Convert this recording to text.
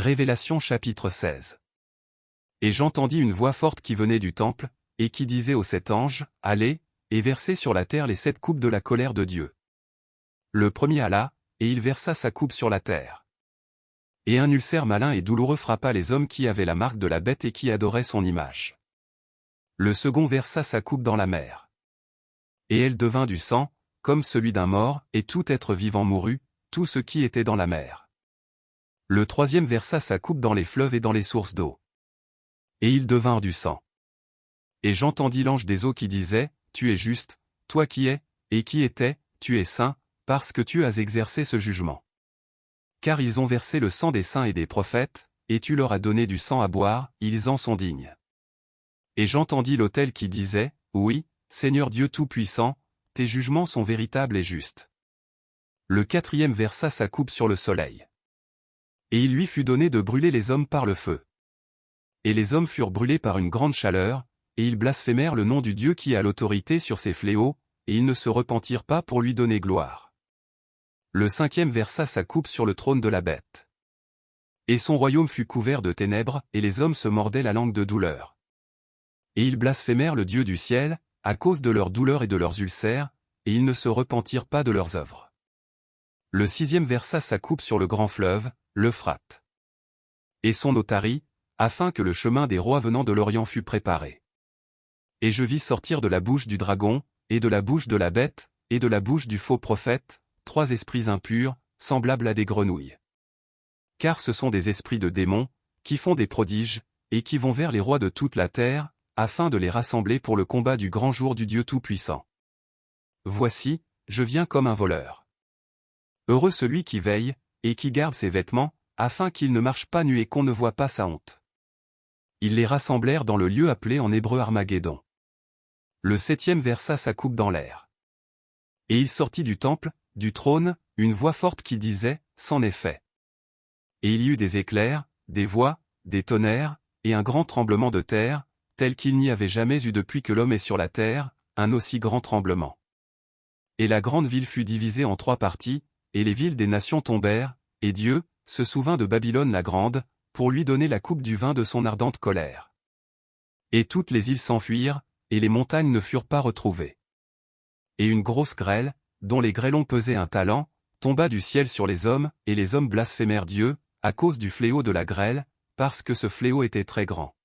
Révélation chapitre 16. Et j'entendis une voix forte qui venait du temple, et qui disait aux 7 anges, Allez, et versez sur la terre les 7 coupes de la colère de Dieu. Le premier alla, et il versa sa coupe sur la terre. Et un ulcère malin et douloureux frappa les hommes qui avaient la marque de la bête et qui adoraient son image. Le second versa sa coupe dans la mer. Et elle devint du sang, comme celui d'un mort, et tout être vivant mourut, tout ce qui était dans la mer. Le troisième versa sa coupe dans les fleuves et dans les sources d'eau. Et ils devinrent du sang. Et j'entendis l'ange des eaux qui disait, Tu es juste, toi qui es, et qui étais, tu es saint, parce que tu as exercé ce jugement. Car ils ont versé le sang des saints et des prophètes, et tu leur as donné du sang à boire, ils en sont dignes. Et j'entendis l'autel qui disait, Oui, Seigneur Dieu Tout-Puissant, tes jugements sont véritables et justes. Le quatrième versa sa coupe sur le soleil. Et il lui fut donné de brûler les hommes par le feu. Et les hommes furent brûlés par une grande chaleur, et ils blasphémèrent le nom du Dieu qui a l'autorité sur ces fléaux, et ils ne se repentirent pas pour lui donner gloire. Le cinquième versa sa coupe sur le trône de la bête. Et son royaume fut couvert de ténèbres, et les hommes se mordaient la langue de douleur. Et ils blasphémèrent le Dieu du ciel, à cause de leurs douleurs et de leurs ulcères, et ils ne se repentirent pas de leurs œuvres. Le sixième versa sa coupe sur le grand fleuve, l'Euphrate. Et son eau tarit, afin que le chemin des rois venant de l'Orient fût préparé. Et je vis sortir de la bouche du dragon, et de la bouche de la bête, et de la bouche du faux prophète, 3 esprits impurs, semblables à des grenouilles. Car ce sont des esprits de démons, qui font des prodiges, et qui vont vers les rois de toute la terre, afin de les rassembler pour le combat du grand jour du Dieu Tout-Puissant. Voici, je viens comme un voleur. Heureux celui qui veille, et qui garde ses vêtements, afin qu'il ne marche pas nu et qu'on ne voit pas sa honte. Ils les rassemblèrent dans le lieu appelé en hébreu Armageddon. Le septième versa sa coupe dans l'air. Et il sortit du temple, du trône, une voix forte qui disait, C'en est fait. Et il y eut des éclairs, des voix, des tonnerres, et un grand tremblement de terre, tel qu'il n'y avait jamais eu depuis que l'homme est sur la terre, un aussi grand tremblement. Et la grande ville fut divisée en 3 parties, et les villes des nations tombèrent, et Dieu se souvint de Babylone la grande, pour lui donner la coupe du vin de son ardente colère. Et toutes les îles s'enfuirent, et les montagnes ne furent pas retrouvées. Et une grosse grêle, dont les grêlons pesaient 1 talent, tomba du ciel sur les hommes, et les hommes blasphémèrent Dieu, à cause du fléau de la grêle, parce que ce fléau était très grand.